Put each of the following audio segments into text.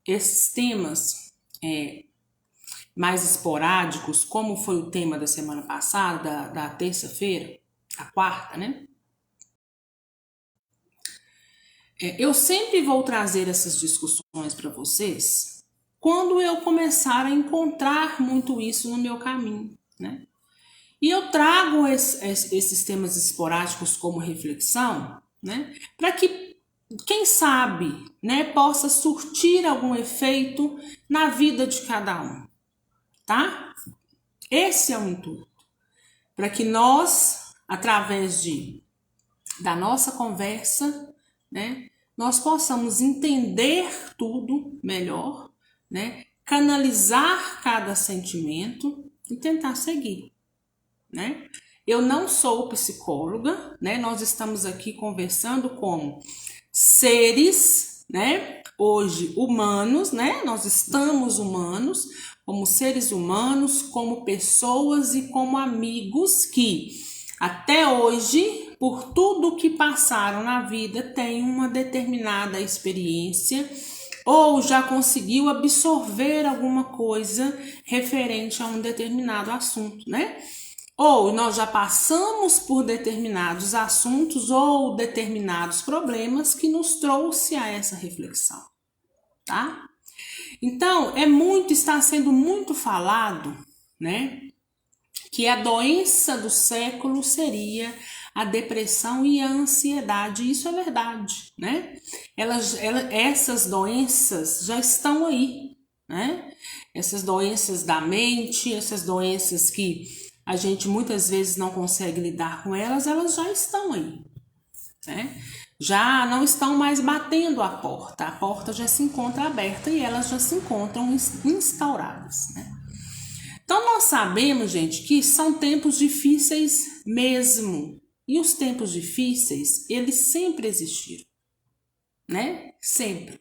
esses temas mais esporádicos, como foi o tema da semana passada, da terça-feira, a quarta, né? Eu sempre vou trazer essas discussões para vocês quando eu começar a encontrar muito isso no meu caminho, né? E eu trago esses temas esporádicos como reflexão, né? Para que, quem sabe, né, possa surtir algum efeito na vida de cada um, tá? Esse é o intuito. Para que nós, através da nossa conversa, né, nós possamos entender tudo melhor, né? Canalizar cada sentimento e tentar seguir, né? Eu não sou psicóloga, né? Nós estamos aqui conversando como seres, né? Hoje humanos, né? Nós estamos humanos, como seres humanos, como pessoas e como amigos que até hoje, por tudo que passaram na vida, têm uma determinada experiência ou já conseguiu absorver alguma coisa referente a um determinado assunto, né? Ou nós já passamos por determinados assuntos ou determinados problemas que nos trouxe a essa reflexão, tá? Então, está sendo muito falado, né, que a doença do século seria a depressão e a ansiedade. Isso é verdade, né? Essas doenças já estão aí, né? Essas doenças da mente, essas doenças que a gente muitas vezes não consegue lidar com elas, elas já estão aí, né? Já não estão mais batendo a porta já se encontra aberta e elas já se encontram instauradas, né? Então nós sabemos, gente, que são tempos difíceis mesmo, e os tempos difíceis, eles sempre existiram, né? Sempre.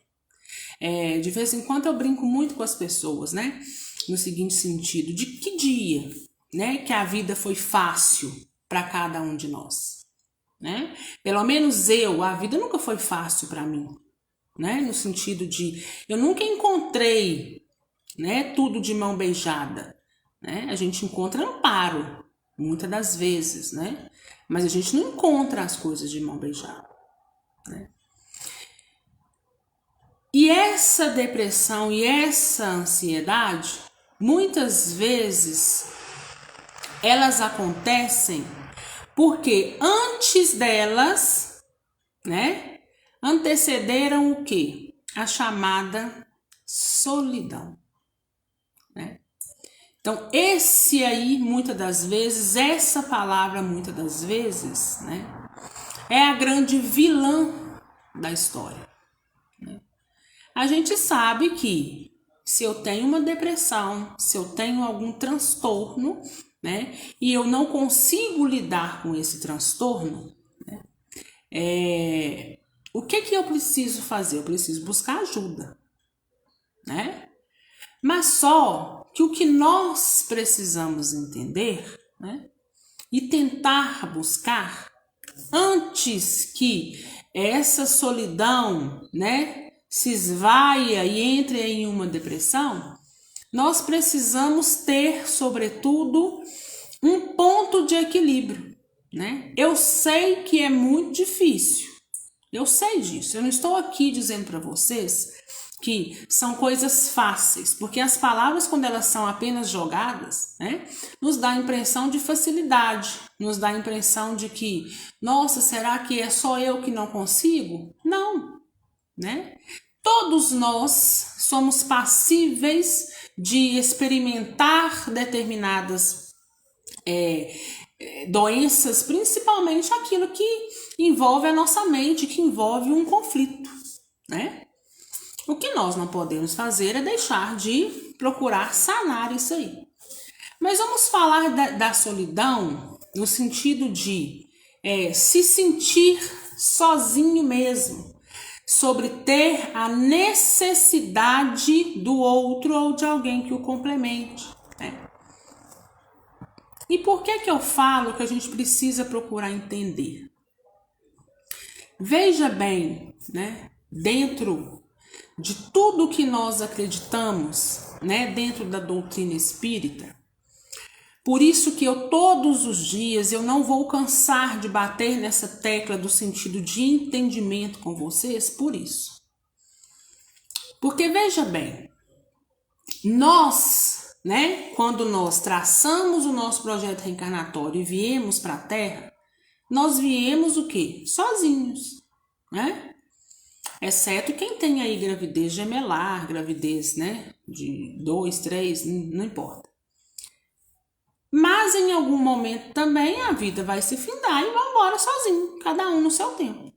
De vez em quando eu brinco muito com as pessoas, né? No seguinte sentido, de que dia, né, que a vida foi fácil para cada um de nós, né? Pelo menos a vida nunca foi fácil para mim, né? No sentido de, eu nunca encontrei, né, tudo de mão beijada, né? A gente encontra amparo, muitas das vezes, né? Mas a gente não encontra as coisas de mão beijada, né? E essa depressão e essa ansiedade, muitas vezes, elas acontecem porque antes delas, né, antecederam o quê? A chamada solidão, né? Então, essa palavra, muitas das vezes, né, é a grande vilã da história, né? A gente sabe que se eu tenho uma depressão, se eu tenho algum transtorno, né, e eu não consigo lidar com esse transtorno, né, o que eu preciso fazer? Eu preciso buscar ajuda, né? Mas só que o que nós precisamos entender, né, e tentar buscar antes que essa solidão, né, se esvaia e entre em uma depressão, nós precisamos ter, sobretudo, um ponto de equilíbrio, né? Eu sei que é muito difícil, eu sei disso, eu não estou aqui dizendo para vocês que são coisas fáceis, porque as palavras, quando elas são apenas jogadas, né, nos dá a impressão de facilidade, nos dá a impressão de que, nossa, será que é só eu que não consigo? Não, né? Todos nós somos passíveis de experimentar determinadas doenças, principalmente aquilo que envolve a nossa mente, que envolve um conflito, né? O que nós não podemos fazer é deixar de procurar sanar isso aí. Mas vamos falar da solidão no sentido de se sentir sozinho mesmo, sobre ter a necessidade do outro ou de alguém que o complemente, né? E por que eu falo que a gente precisa procurar entender? Veja bem, né, dentro de tudo que nós acreditamos, né, dentro da doutrina espírita. Por isso que eu todos os dias eu não vou cansar de bater nessa tecla do sentido de entendimento com vocês, por isso. Porque veja bem, nós, né, quando nós traçamos o nosso projeto reencarnatório e viemos para a Terra, nós viemos o quê? Sozinhos, né? Exceto quem tem aí gravidez gemelar, gravidez, né, de 2, 3, não importa. Mas em algum momento também a vida vai se findar e vai embora sozinho, cada um no seu tempo,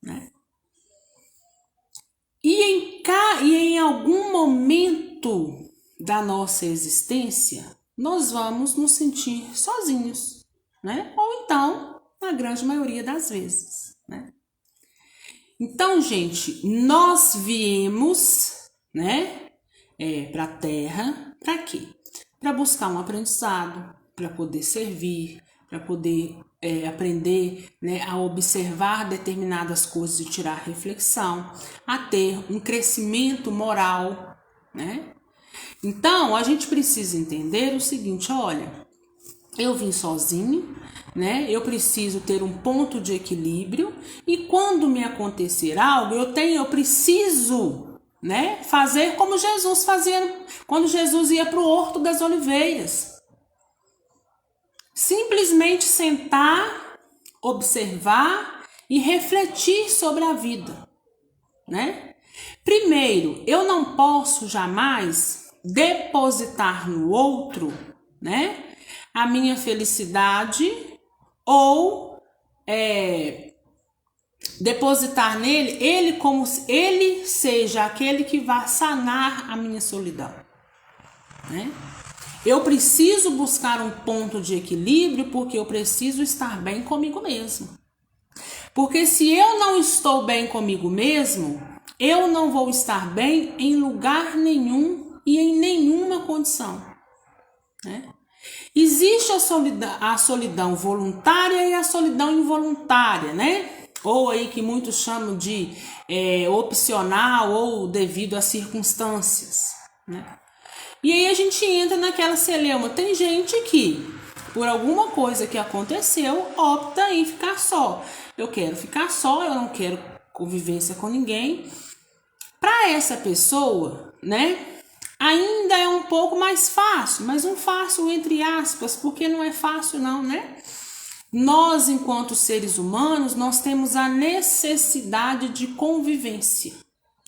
né? E em algum momento da nossa existência, nós vamos nos sentir sozinhos, né? Ou então, na grande maioria das vezes, né? Então, gente, nós viemos, né, para a Terra, para quê? Para buscar um aprendizado, para poder servir, para poder aprender, né, a observar determinadas coisas e tirar reflexão, a ter um crescimento moral, né? Então, a gente precisa entender o seguinte, olha, eu vim sozinho, né? Eu preciso ter um ponto de equilíbrio e quando me acontecer algo, eu preciso, né, fazer como Jesus fazia quando Jesus ia para o Horto das Oliveiras. Simplesmente sentar, observar e refletir sobre a vida, né? Primeiro, eu não posso jamais depositar no outro, né, a minha felicidade ou depositar nele, ele como se ele seja aquele que vai sanar a minha solidão, né? Eu preciso buscar um ponto de equilíbrio porque eu preciso estar bem comigo mesmo. Porque se eu não estou bem comigo mesmo, eu não vou estar bem em lugar nenhum e em nenhuma condição, né? Existe a solidão voluntária e a solidão involuntária, né? Ou aí que muitos chamam de opcional ou devido às circunstâncias, né? E aí a gente entra naquela celeuma. Tem gente que, por alguma coisa que aconteceu, opta em ficar só. Eu quero ficar só, eu não quero convivência com ninguém. Para essa pessoa, né, ainda é um pouco mais fácil, mas um fácil entre aspas, porque não é fácil não, né? Nós, enquanto seres humanos, nós temos a necessidade de convivência,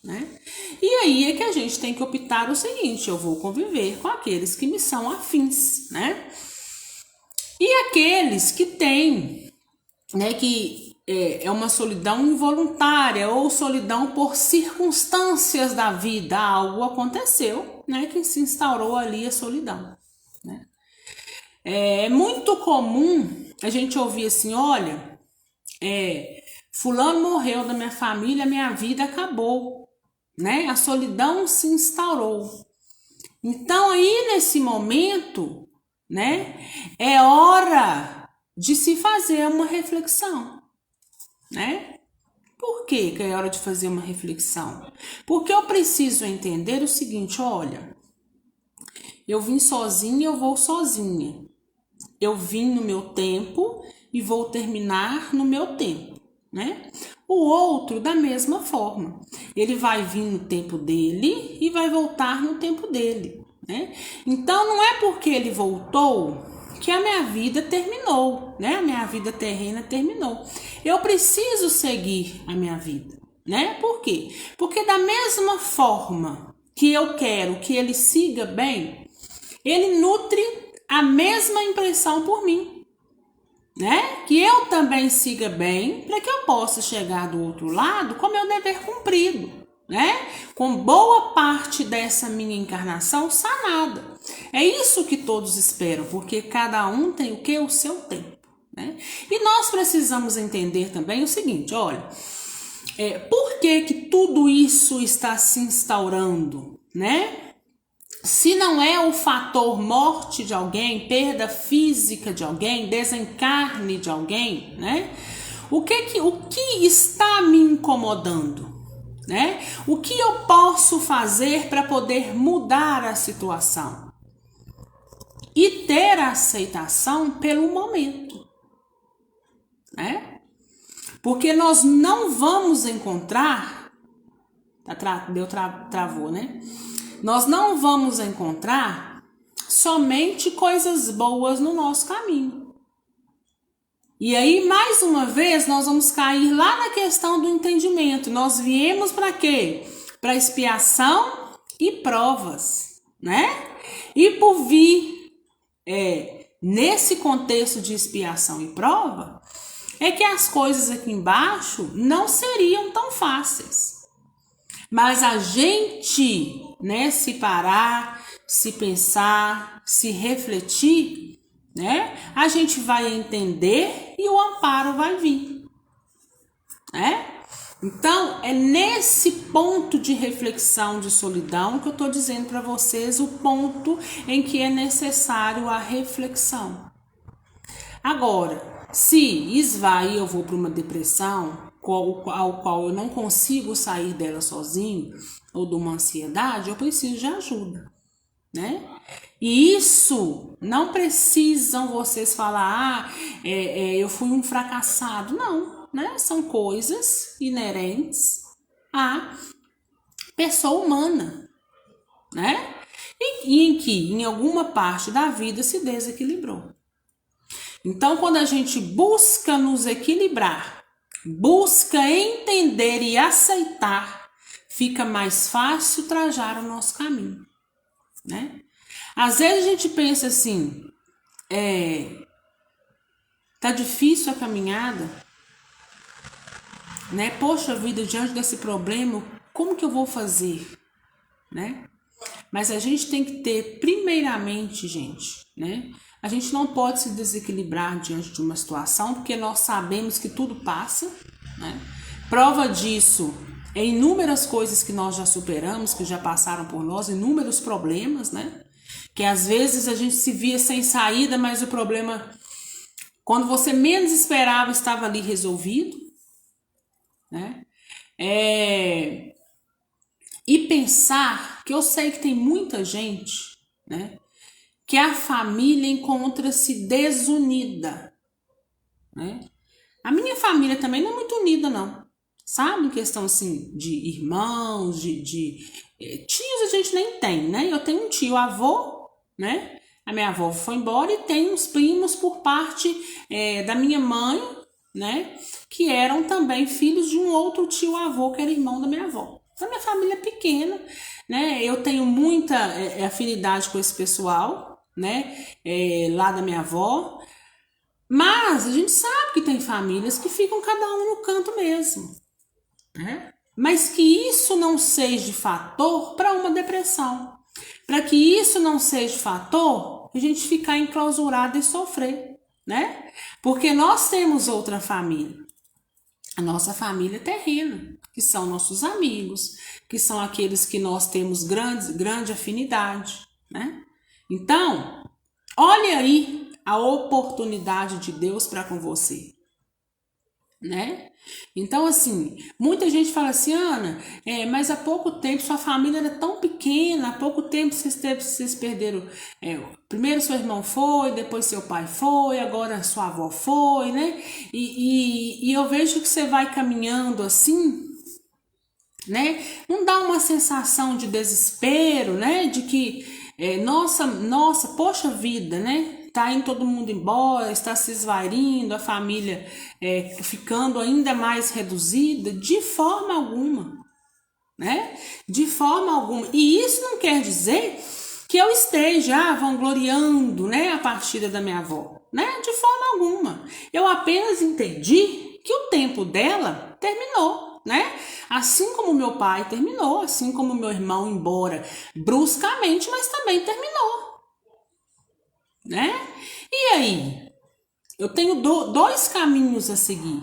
né? E aí é que a gente tem que optar o seguinte, eu vou conviver com aqueles que me são afins, né? E aqueles que têm, né, que é uma solidão involuntária ou solidão por circunstâncias da vida, algo aconteceu, né, que se instaurou ali a solidão, né? É muito comum a gente ouvir assim, olha, fulano morreu da minha família, minha vida acabou, né? A solidão se instaurou. Então aí nesse momento, né, é hora de se fazer uma reflexão, né? Por que é hora de fazer uma reflexão? Porque eu preciso entender o seguinte, olha, eu vim sozinha, eu vou sozinha. Eu vim no meu tempo e vou terminar no meu tempo, né? O outro da mesma forma. Ele vai vir no tempo dele e vai voltar no tempo dele, né? Então não é porque ele voltou que a minha vida terminou, né? A minha vida terrena terminou. Eu preciso seguir a minha vida, né? Por quê? Porque da mesma forma que eu quero que ele siga bem, ele nutre a mesma impressão por mim, né? Que eu também siga bem para que eu possa chegar do outro lado com meu dever cumprido, né? Com boa parte dessa minha encarnação sanada. É isso que todos esperam, porque cada um tem o que? O seu tempo, né? E nós precisamos entender também o seguinte, olha, por que tudo isso está se instaurando, né? Se não é o fator morte de alguém, perda física de alguém, desencarne de alguém, né? O que está me incomodando? né? O que eu posso fazer para poder mudar a situação? E ter a aceitação pelo momento, né? Porque nós não vamos encontrar, travou, né? Nós não vamos encontrar somente coisas boas no nosso caminho. E aí, mais uma vez, nós vamos cair lá na questão do entendimento. Nós viemos para quê? Para expiação e provas, né? E por vir nesse contexto de expiação e prova, é que as coisas aqui embaixo não seriam tão fáceis. Mas a gente, né, se parar, se pensar, se refletir, né, a gente vai entender e o amparo vai vir, né? Então, é nesse ponto de reflexão de solidão que eu estou dizendo para vocês o ponto em que é necessário a reflexão. Agora, se esvai eu vou para uma depressão, ao qual eu não consigo sair dela sozinho, ou de uma ansiedade, eu preciso de ajuda, né? E isso não precisam vocês falar, eu fui um fracassado, não, né? São coisas inerentes à pessoa humana, né? E em que, em alguma parte da vida, se desequilibrou. Então, quando a gente busca nos equilibrar, busca entender e aceitar, fica mais fácil trajar o nosso caminho, né? Às vezes a gente pensa assim, tá difícil a caminhada, né? Poxa vida, diante desse problema, como que eu vou fazer, né? Mas a gente tem que ter, primeiramente, gente, né? A gente não pode se desequilibrar diante de uma situação, porque nós sabemos que tudo passa, né? Prova disso é inúmeras coisas que nós já superamos, que já passaram por nós, inúmeros problemas, né? Que às vezes a gente se via sem saída, mas o problema, quando você menos esperava, estava ali resolvido, né? E pensar que eu sei que tem muita gente, né? Que a família encontra-se desunida, né? A minha família também não é muito unida, não. Sabe? Em questão, assim, de irmãos, tios a gente nem tem, né? Eu tenho um tio avô, né? A minha avó foi embora e tem uns primos por parte da minha mãe, né? Que eram também filhos de um outro tio avô, que era irmão da minha avó. Então, minha família é pequena, né? Eu tenho muita afinidade com esse pessoal, né? Lá da minha avó. Mas a gente sabe que tem famílias que ficam cada um no canto mesmo, né? Mas que isso não seja fator para uma depressão. Para que isso não seja fator, a gente ficar enclausurado e sofrer, né? Porque nós temos outra família. A nossa família terrena, que são nossos amigos, que são aqueles que nós temos grande afinidade, né? Então, olhe aí a oportunidade de Deus para com você, né? Então, assim, muita gente fala assim, Ana, mas há pouco tempo sua família era tão pequena, há pouco tempo vocês perderam, primeiro seu irmão foi, depois seu pai foi, agora sua avó foi, né? E eu vejo que você vai caminhando assim, né? Não dá uma sensação de desespero, né? De que, nossa, poxa vida, né? Tá indo todo mundo embora, está se esvaindo, a família ficando ainda mais reduzida, de forma alguma, né? De forma alguma. E isso não quer dizer que eu esteja vangloriando, né, a partida da minha avó, né? De forma alguma. Eu apenas entendi que o tempo dela terminou, né? Assim como meu pai terminou, assim como meu irmão, embora bruscamente, mas também terminou, né? E aí? Eu tenho dois caminhos a seguir,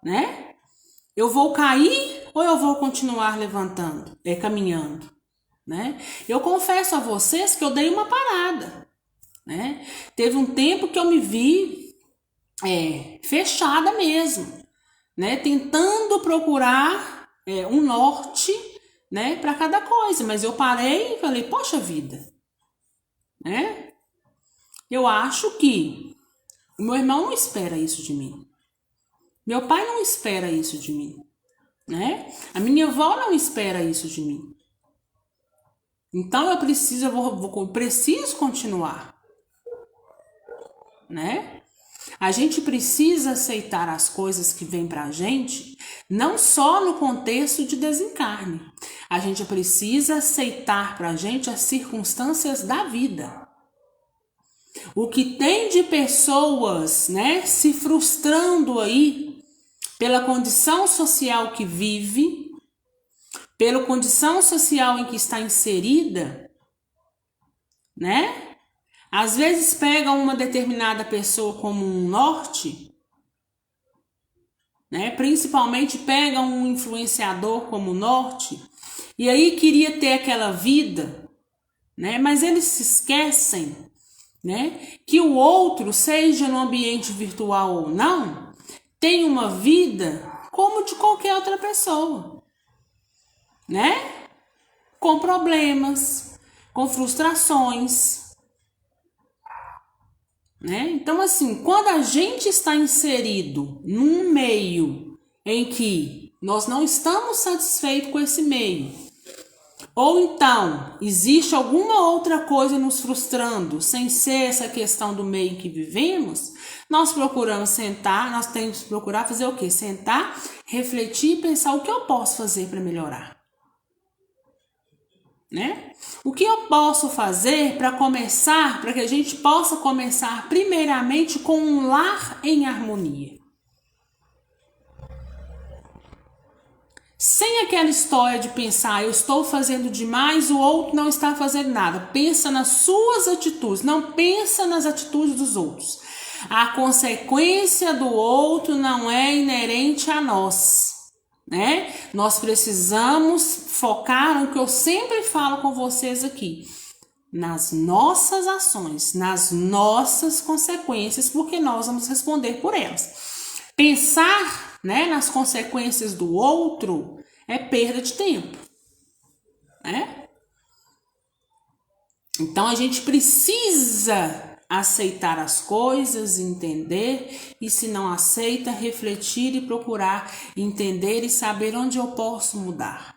né? Eu vou cair ou eu vou continuar levantando, caminhando, né? Eu confesso a vocês que eu dei uma parada, né? Teve um tempo que eu me vi fechada mesmo, né? Tentando procurar um norte, né, para cada coisa. Mas eu parei e falei, poxa vida, né? Eu acho que o meu irmão não espera isso de mim. Meu pai não espera isso de mim, né? A minha avó não espera isso de mim. Então eu preciso continuar, né? A gente precisa aceitar as coisas que vêm pra gente, não só no contexto de desencarne. A gente precisa aceitar pra gente as circunstâncias da vida. O que tem de pessoas, né, se frustrando aí pela condição social que vive, pela condição social em que está inserida, né? Às vezes pegam uma determinada pessoa como um norte, né? Principalmente pegam um influenciador como norte, e aí queria ter aquela vida, né? Mas eles se esquecem, né, que o outro, seja no ambiente virtual ou não, tem uma vida como de qualquer outra pessoa, né? Com problemas, com frustrações, né? Então, assim, quando a gente está inserido num meio em que nós não estamos satisfeitos com esse meio, ou então existe alguma outra coisa nos frustrando, sem ser essa questão do meio em que vivemos, nós procuramos sentar, nós temos que procurar fazer o quê? Sentar, refletir e pensar o que eu posso fazer para melhorar, né? O que eu posso fazer para começar, para que a gente possa começar primeiramente com um lar em harmonia. Sem aquela história de pensar, eu estou fazendo demais, o outro não está fazendo nada. Pensa nas suas atitudes, não pensa nas atitudes dos outros. A consequência do outro não é inerente a nós, né? Nós precisamos focar no que eu sempre falo com vocês aqui, nas nossas ações, nas nossas consequências, porque nós vamos responder por elas. Pensar, né, nas consequências do outro é perda de tempo, né? Então a gente precisa aceitar as coisas, entender, e se não aceita, refletir e procurar entender e saber onde eu posso mudar.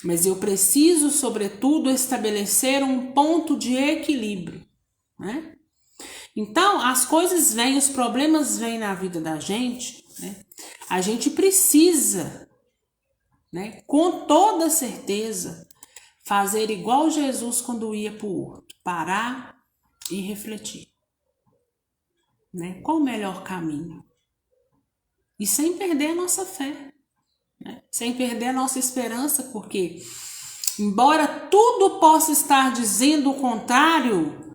Mas eu preciso, sobretudo, estabelecer um ponto de equilíbrio, né? Então, as coisas vêm, os problemas vêm na vida da gente, né? A gente precisa, né, com toda certeza, fazer igual Jesus quando ia para o horto, parar e refletir, né? Qual o melhor caminho? E sem perder a nossa fé, né? Sem perder a nossa esperança, porque embora tudo possa estar dizendo o contrário,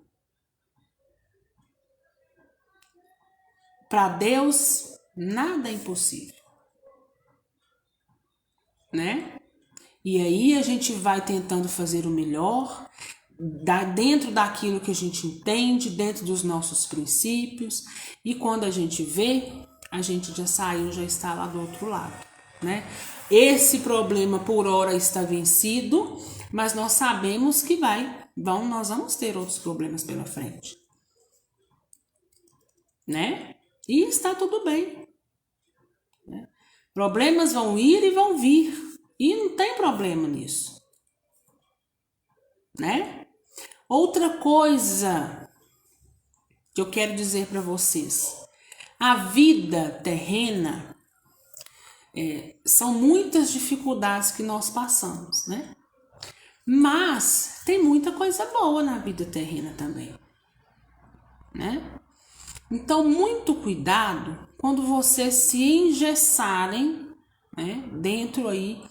para Deus nada é impossível, né? E aí a gente vai tentando fazer o melhor, dentro daquilo que a gente entende, dentro dos nossos princípios, e quando a gente vê, a gente já saiu, já está lá do outro lado, né? Esse problema por hora está vencido, mas nós sabemos que nós vamos ter outros problemas pela frente, né? E está tudo bem, né? Problemas vão ir e vão vir, e não tem problema nisso, né? Outra coisa que eu quero dizer para vocês, a vida terrena, são muitas dificuldades que nós passamos, né? Mas tem muita coisa boa na vida terrena também, né? Então, muito cuidado quando vocês se engessarem, né, dentro aí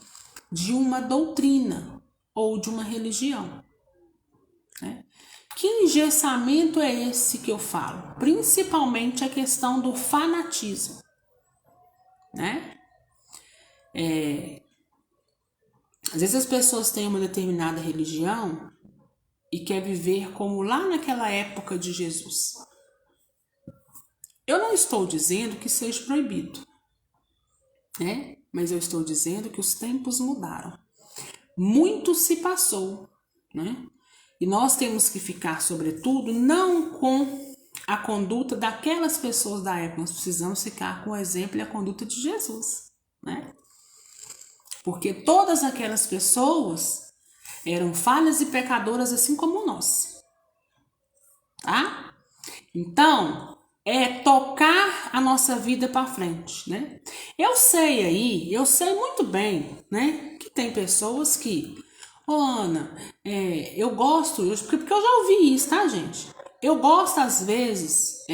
de uma doutrina ou de uma religião, né? Que engessamento é esse que eu falo? Principalmente a questão do fanatismo, né? Às vezes as pessoas têm uma determinada religião e quer viver como lá naquela época de Jesus. Eu não estou dizendo que seja proibido, né? mas eu estou dizendo que os tempos mudaram. Muito se passou, né? E nós temos que ficar, sobretudo, não com a conduta daquelas pessoas da época. Nós precisamos ficar com o exemplo e a conduta de Jesus, né? Porque todas aquelas pessoas eram falhas e pecadoras assim como nós, tá? Então, é tocar a nossa vida para frente, né? Eu sei muito bem, né, que tem pessoas que, Ana, eu gosto, porque eu já ouvi isso, tá, gente? Eu gosto, às vezes,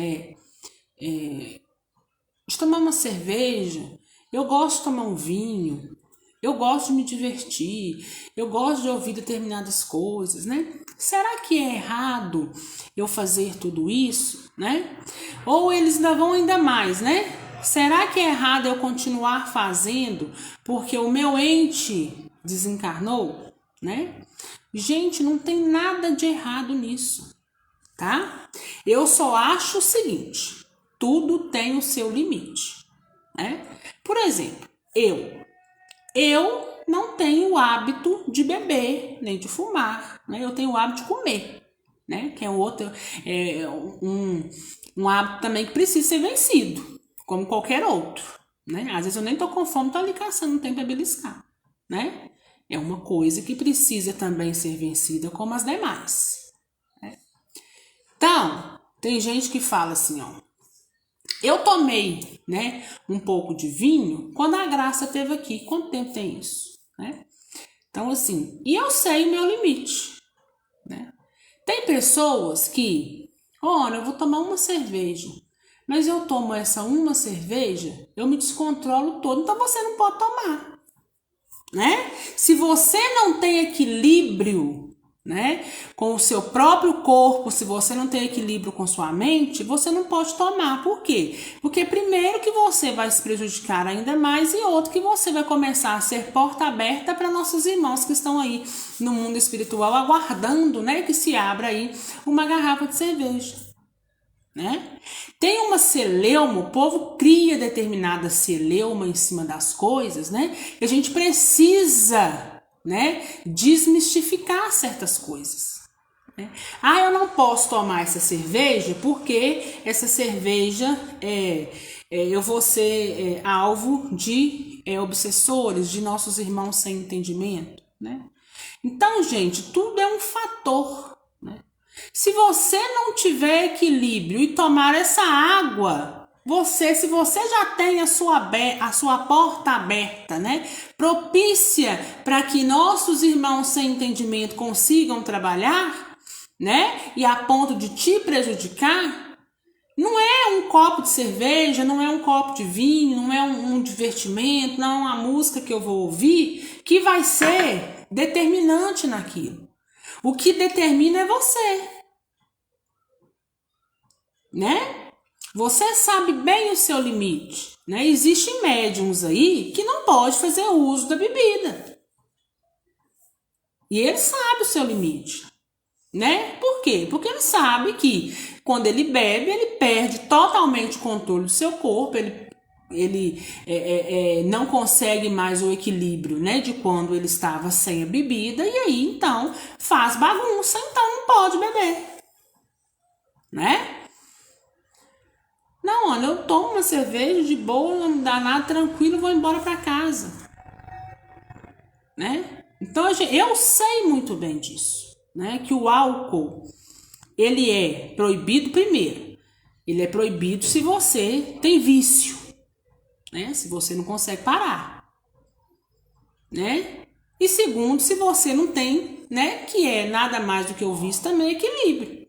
de tomar uma cerveja, eu gosto de tomar um vinho, eu gosto de me divertir, eu gosto de ouvir determinadas coisas, né? Será que é errado eu fazer tudo isso, né? Ou eles ainda vão ainda mais, né? Será que é errado eu continuar fazendo porque o meu ente desencarnou, né? Gente, não tem nada de errado nisso, tá? Eu só acho o seguinte, tudo tem o seu limite, né? Por exemplo, eu não tenho o hábito de beber, nem de fumar, né? Eu tenho o hábito de comer, né? Que é um hábito também que precisa ser vencido, como qualquer outro, né? Às vezes eu nem tô com fome, tô ali caçando, não tem pra beliscar, né? É uma coisa que precisa também ser vencida como as demais, né? Então, tem gente que fala assim, ó, eu tomei, né, um pouco de vinho quando a Graça esteve aqui. Quanto tempo tem isso, né? Então, assim, e eu sei o meu limite, né? Tem pessoas que, olha, eu vou tomar uma cerveja, mas eu tomo essa uma cerveja, eu me descontrolo todo, então você não pode tomar, né? Se você não tem equilíbrio, né, com o seu próprio corpo, se você não tem equilíbrio com sua mente, você não pode tomar. Por quê? Porque primeiro que você vai se prejudicar ainda mais e outro que você vai começar a ser porta aberta para nossos irmãos que estão aí no mundo espiritual aguardando, né, que se abra aí uma garrafa de cerveja, né? Tem uma celeuma, o povo cria determinada celeuma em cima das coisas, né? E a gente precisa, né, desmistificar certas coisas, né? Ah, eu não posso tomar essa cerveja porque essa cerveja eu vou ser alvo de obsessores, de nossos irmãos sem entendimento, né? Então, gente, tudo é um fator, né? Se você não tiver equilíbrio e tomar essa água, se você já tem a sua porta aberta, né, propícia para que nossos irmãos sem entendimento consigam trabalhar, né, e a ponto de te prejudicar, não é um copo de cerveja, não é um copo de vinho, não é um divertimento, não é uma música que eu vou ouvir que vai ser determinante naquilo. O que determina é você, né? Você sabe bem o seu limite, né? Existem médiums aí que não pode fazer uso da bebida. E ele sabe o seu limite, né? Por quê? Porque ele sabe que quando ele bebe, ele perde totalmente o controle do seu corpo, ele não consegue mais o equilíbrio, né, de quando ele estava sem a bebida, e aí então faz bagunça, então não pode beber, né? Não, olha, eu tomo uma cerveja de boa, não dá nada, tranquilo, vou embora para casa, né? Então eu sei muito bem disso, né, que o álcool ele é proibido primeiro, ele é proibido se você tem vício, né? Se você não consegue parar, né? E segundo, se você não tem, né? Que é nada mais do que o vício também, equilíbrio,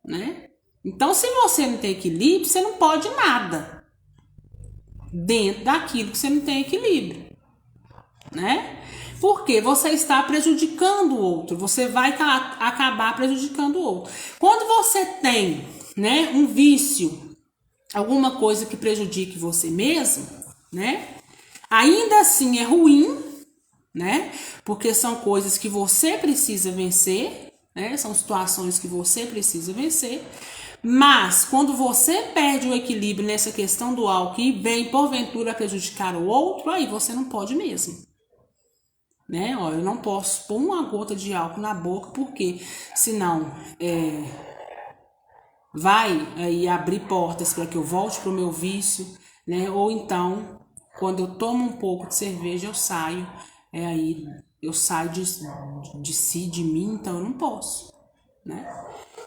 né? Então, se você não tem equilíbrio, você não pode nada dentro daquilo que você não tem equilíbrio, né? Porque você está prejudicando o outro, você vai acabar prejudicando o outro. Quando você tem, né, um vício, alguma coisa que prejudique você mesmo, né? Ainda assim é ruim, né? Porque são coisas que você precisa vencer, né? São situações que você precisa vencer, Mas quando você perde o equilíbrio nessa questão do álcool e vem porventura prejudicar o outro, aí você não pode mesmo. Né? Ó, eu não posso pôr uma gota de álcool na boca, porque senão vai aí abrir portas para que eu volte para o meu vício, né? Ou então, quando eu tomo um pouco de cerveja, eu saio, aí eu saio de si, de mim, então eu não posso, né?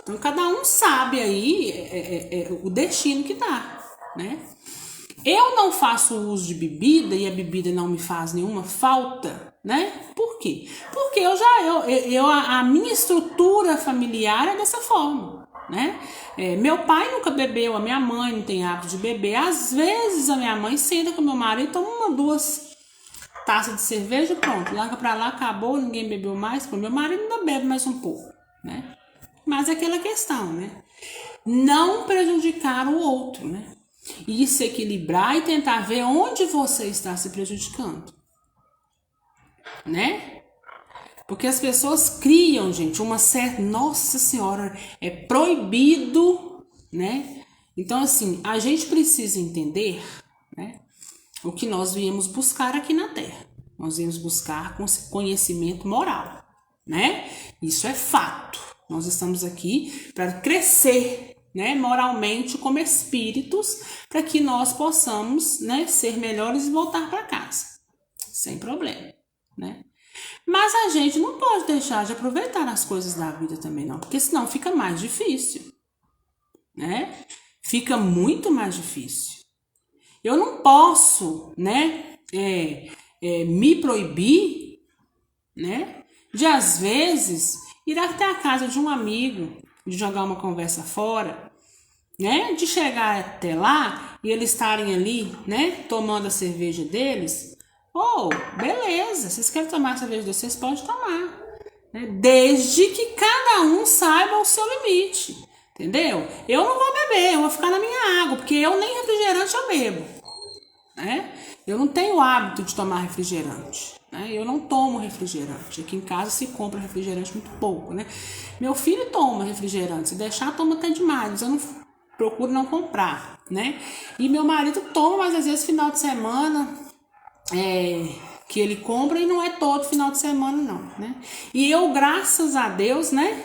Então cada um sabe aí o destino que dá, né? Eu não faço uso de bebida e a bebida não me faz nenhuma falta, né? Por quê? Porque a minha estrutura familiar é dessa forma, né? Meu pai nunca bebeu, a minha mãe não tem hábito de beber. Às vezes a minha mãe senta com meu marido, toma uma, duas taças de cerveja, pronto, larga pra lá, acabou, ninguém bebeu mais. Meu marido ainda bebe mais um pouco, né? Mas é aquela questão, né? Não prejudicar o outro, né? E se equilibrar e tentar ver onde você está se prejudicando, né? Porque as pessoas criam, gente, uma certa... Nossa Senhora, é proibido, né? Então, assim, a gente precisa entender, né, o que nós viemos buscar aqui na Terra. Nós viemos buscar conhecimento moral, né? Isso é fato. Nós estamos aqui para crescer, né, moralmente como espíritos, para que nós possamos, né, ser melhores e voltar para casa, sem problema, né? Mas a gente não pode deixar de aproveitar as coisas da vida também, não, porque senão fica mais difícil, né? Fica muito mais difícil. Eu não posso, né, me proibir, né, de às vezes ir até a casa de um amigo, de jogar uma conversa fora, né, de chegar até lá e eles estarem ali, né, tomando a cerveja deles. Beleza, vocês querem tomar a cerveja de vocês, pode tomar, né? Desde que cada um saiba o seu limite, entendeu? Eu não vou beber, eu vou ficar na minha água, porque eu nem refrigerante eu bebo, né? Eu não tenho hábito de tomar refrigerante, né? Eu não tomo refrigerante. Aqui em casa se compra refrigerante muito pouco, né? Meu filho toma refrigerante, se deixar toma até demais, mas eu não procuro não comprar, né? E meu marido toma, mas às vezes final de semana que ele compra, e não é todo final de semana não, né? E eu, graças a Deus, né,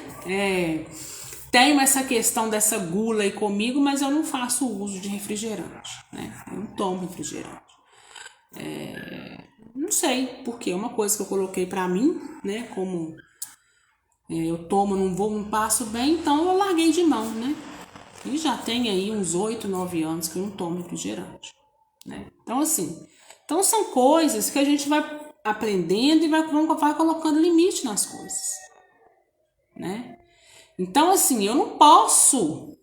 tenho essa questão dessa gula aí comigo, mas eu não faço uso de refrigerante, né? Eu não tomo refrigerante. Não sei porque é uma coisa que eu coloquei pra mim, né? Como eu tomo, não passo bem, então eu larguei de mão, né? E já tem aí uns 8, 9 anos que eu não tomo refrigerante, né? Então, assim, são coisas que a gente vai aprendendo e vai colocando limite nas coisas, né? Então, assim, eu não posso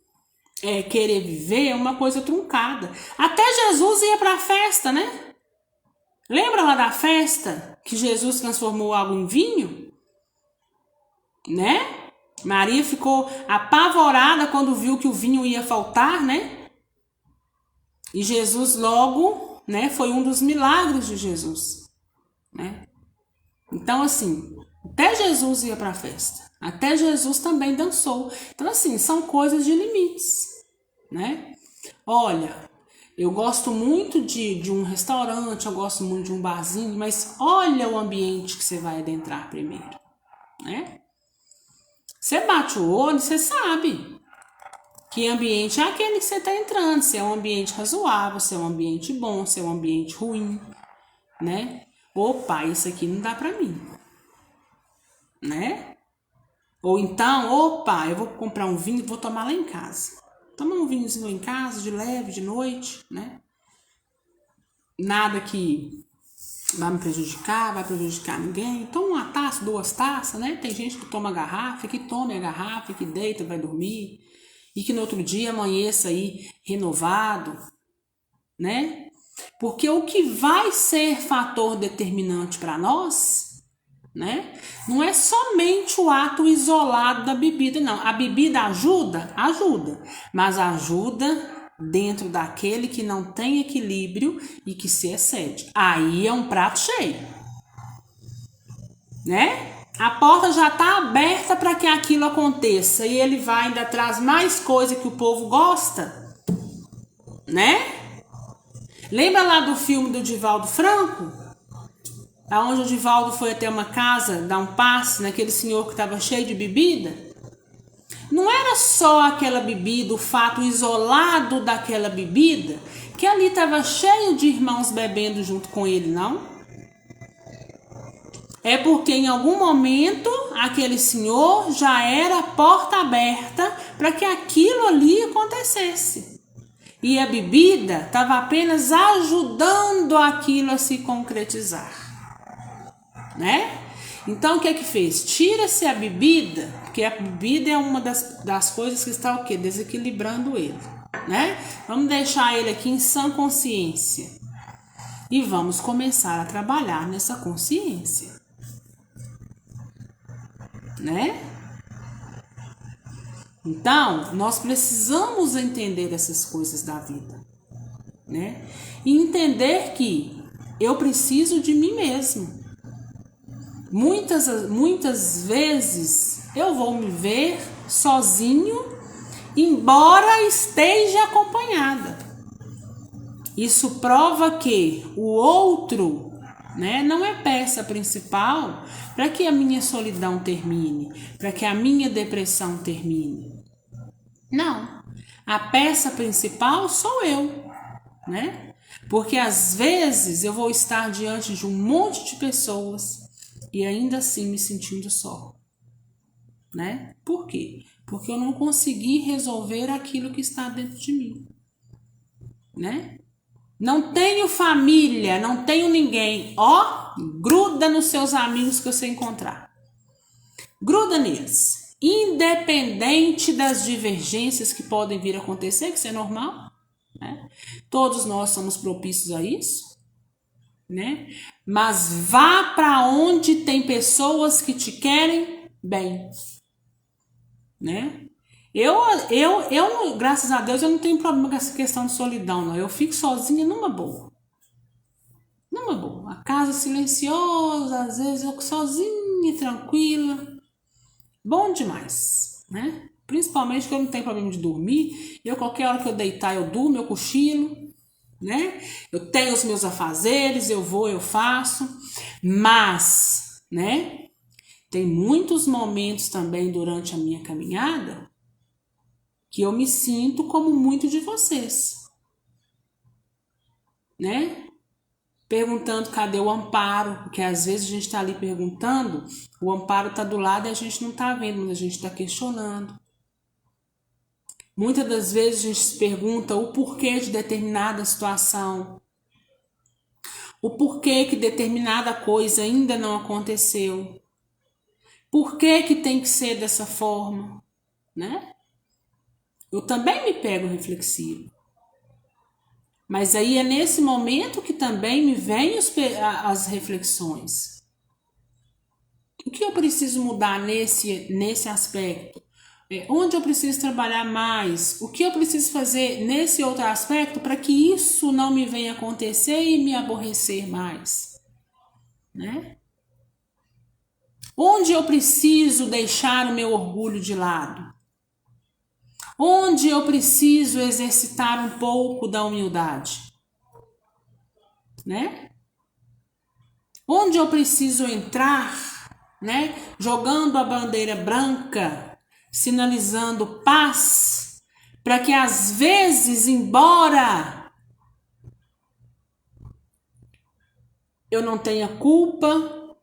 querer viver uma coisa truncada. Até Jesus ia para a festa, né? Lembra lá da festa que Jesus transformou água em vinho? Né? Maria ficou apavorada quando viu que o vinho ia faltar, né? E Jesus logo, né, foi um dos milagres de Jesus, né? Então, assim, até Jesus ia para a festa. Até Jesus também dançou. Então, assim, são coisas de limites, né? Olha, eu gosto muito de um restaurante, eu gosto muito de um barzinho, mas olha o ambiente que você vai adentrar primeiro, né? Você bate o olho, você sabe que ambiente é aquele que você está entrando, se é um ambiente razoável, se é um ambiente bom, se é um ambiente ruim, né? Opa, isso aqui não dá pra mim, né? Ou então, opa, eu vou comprar um vinho e vou tomar lá em casa. Tomar um vinhozinho em casa, de leve, de noite, né? Nada que vai me prejudicar, vai prejudicar ninguém. Toma uma taça, 2 taças, né? Tem gente que toma garrafa, que tome a garrafa, que deita, vai dormir. E que no outro dia amanheça aí renovado, né? Porque o que vai ser fator determinante para nós, né, não é somente o ato isolado da bebida, não. A bebida ajuda? Ajuda. Mas ajuda dentro daquele que não tem equilíbrio e que se excede. Aí é um prato cheio, né? A porta já está aberta para que aquilo aconteça e ele vai ainda traz mais coisa que o povo gosta, né? Lembra lá do filme do Divaldo Franco? Aonde o Divaldo foi até uma casa dar um passe naquele senhor que estava cheio de bebida? Não era só aquela bebida, o fato isolado daquela bebida, que ali estava cheio de irmãos bebendo junto com ele, não? É porque em algum momento aquele senhor já era a porta aberta para que aquilo ali acontecesse. E a bebida estava apenas ajudando aquilo a se concretizar, né? Então o que é que fez? Tira-se a bebida, porque a bebida é uma das coisas que está o quê? Desequilibrando ele, né? Vamos deixar ele aqui em sã consciência e vamos começar a trabalhar nessa consciência, né? Então, nós precisamos entender essas coisas da vida, né? E entender que eu preciso de mim mesmo. Muitas vezes eu vou me ver sozinho, embora esteja acompanhada. Isso prova que o outro, né, não é peça principal para que a minha solidão termine, para que a minha depressão termine. Não, a peça principal sou eu, né? Porque às vezes eu vou estar diante de um monte de pessoas e ainda assim me sentindo só, né? Por quê? Porque eu não consegui resolver aquilo que está dentro de mim, né? Não tenho família, não tenho ninguém. Ó, gruda nos seus amigos que você encontrar. Gruda neles. Independente das divergências que podem vir a acontecer, que isso é normal, né? Todos nós somos propícios a isso, né? Mas vá para onde tem pessoas que te querem bem, né? Eu, graças a Deus, eu não tenho problema com essa questão de solidão, não. Eu fico sozinha numa boa. Numa boa. A casa silenciosa, às vezes eu sozinha, tranquila. Bom demais, né? Principalmente que eu não tenho problema de dormir. Eu, qualquer hora que eu deitar, eu durmo, eu cochilo, né? Eu tenho os meus afazeres, eu vou, eu faço. Mas, né? Tem muitos momentos também durante a minha caminhada que eu me sinto como muito de vocês, né? Perguntando cadê o amparo, porque às vezes a gente está ali perguntando, o amparo está do lado e a gente não está vendo, mas a gente está questionando. Muitas das vezes a gente se pergunta o porquê de determinada situação, o porquê que determinada coisa ainda não aconteceu, por que tem que ser dessa forma, né? Eu também me pego reflexivo. Mas aí é nesse momento que também me vêm as reflexões. O que eu preciso mudar nesse aspecto? Onde eu preciso trabalhar mais? O que eu preciso fazer nesse outro aspecto para que isso não me venha acontecer e me aborrecer mais? Né? Onde eu preciso deixar o meu orgulho de lado? Onde eu preciso exercitar um pouco da humildade, né? Onde eu preciso entrar, né? Jogando a bandeira branca, sinalizando paz, para que às vezes, embora eu não tenha culpa,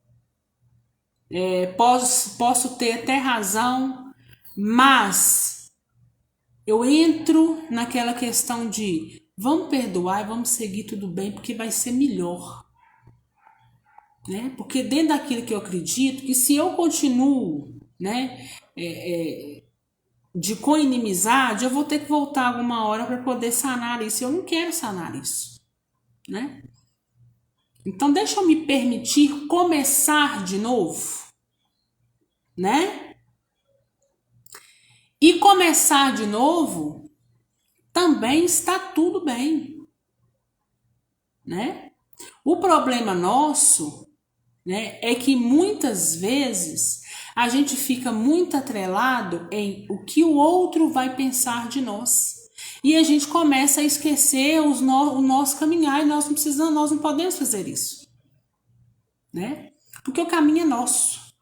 posso ter até razão, mas eu entro naquela questão de vamos perdoar e vamos seguir tudo bem, porque vai ser melhor. Né? Porque dentro daquilo que eu acredito, que se eu continuo, né, de co-inimizade, eu vou ter que voltar alguma hora para poder sanar isso. Eu não quero sanar isso. Né? Então deixa eu me permitir começar de novo. Né? E começar de novo também está tudo bem, né? O problema nosso, né, é que muitas vezes a gente fica muito atrelado em o que o outro vai pensar de nós. E a gente começa a esquecer o nosso caminhar, e nós não precisamos, nós não podemos fazer isso, né? Porque o caminho é nosso.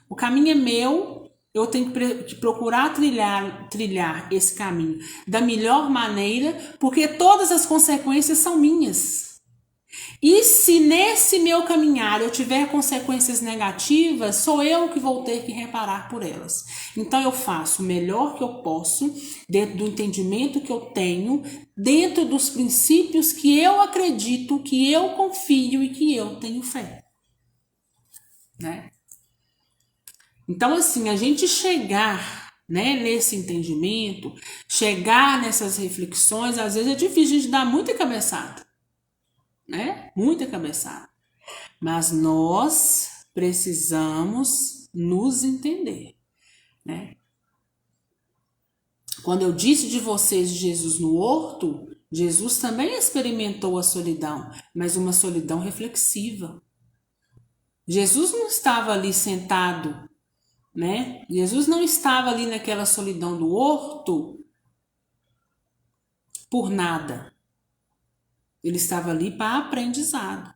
O caminho é meu, eu tenho que procurar trilhar esse caminho da melhor maneira, porque todas as consequências são minhas. E se nesse meu caminhar eu tiver consequências negativas, sou eu que vou ter que reparar por elas. Então eu faço o melhor que eu posso, dentro do entendimento que eu tenho, dentro dos princípios que eu acredito, que eu confio e que eu tenho fé, né? Então, assim, a gente chegar, né, nesse entendimento, chegar nessas reflexões, às vezes é difícil de dar muita cabeçada, né? Muita cabeçada. Mas nós precisamos nos entender, né? Quando eu disse de vocês de Jesus no horto, Jesus também experimentou a solidão, mas uma solidão reflexiva. Jesus não estava ali sentado, né? Jesus não estava ali naquela solidão do horto por nada. Ele estava ali para aprendizado,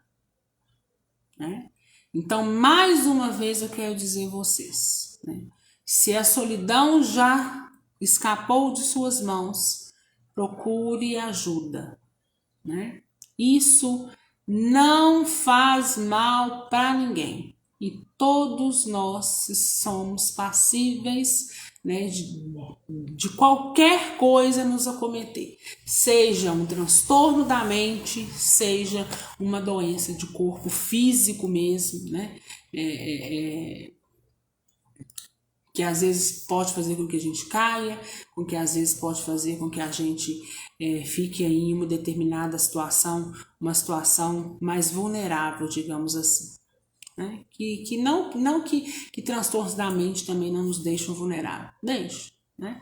né? Então, mais uma vez eu quero dizer a vocês, né? Se a solidão já escapou de suas mãos, procure ajuda, né? Isso não faz mal para ninguém. E todos nós somos passíveis, né, de qualquer coisa nos acometer. Seja um transtorno da mente, seja uma doença de corpo físico mesmo, né? Que às vezes pode fazer com que a gente caia, com que às vezes pode fazer com que a gente fique em uma determinada situação, uma situação mais vulnerável, digamos assim. Né? Que transtornos da mente também não nos deixam vulneráveis. Deixa, né?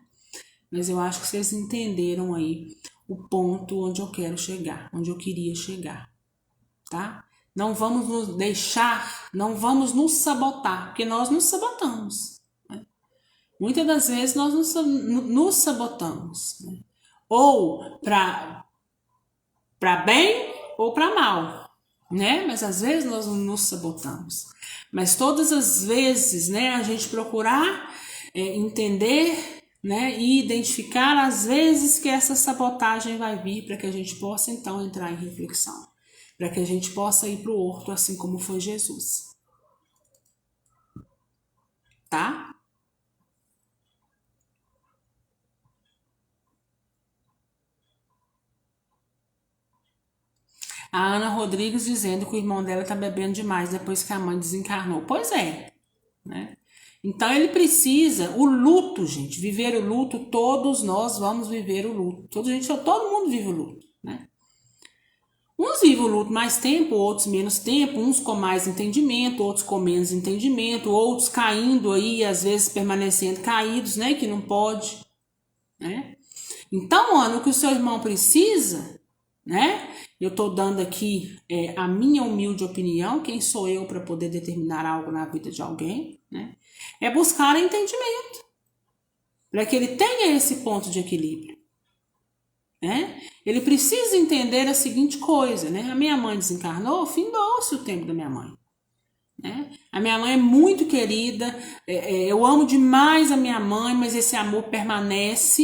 Mas eu acho que vocês entenderam aí o ponto onde eu quero chegar, onde eu queria chegar, tá? Não vamos nos deixar, não vamos nos sabotar, porque nós nos sabotamos. Né? Muitas das vezes nós nos sabotamos, né? Ou para bem ou para mal, né? Mas às vezes nós nos sabotamos. Mas todas as vezes, né, a gente procurar entender, né, e identificar as vezes que essa sabotagem vai vir para que a gente possa então entrar em reflexão, para que a gente possa ir para o horto assim como foi Jesus, tá? A Ana Rodrigues dizendo que o irmão dela tá bebendo demais depois que a mãe desencarnou. Pois é, né? Então ele precisa, o luto, gente, viver o luto, todos nós vamos viver o luto. Todo mundo vive o luto, né? Uns vivem o luto mais tempo, outros menos tempo, uns com mais entendimento, outros com menos entendimento, outros caindo aí, às vezes permanecendo caídos, né? Que não pode, né? Então, Ana, o que o seu irmão precisa, né? Eu estou dando aqui a minha humilde opinião, quem sou eu para poder determinar algo na vida de alguém, né? É buscar entendimento, para que ele tenha esse ponto de equilíbrio, né? Ele precisa entender a seguinte coisa, né? A minha mãe desencarnou, findou-se o tempo da minha mãe. Né? A minha mãe é muito querida, eu amo demais a minha mãe, mas esse amor permanece,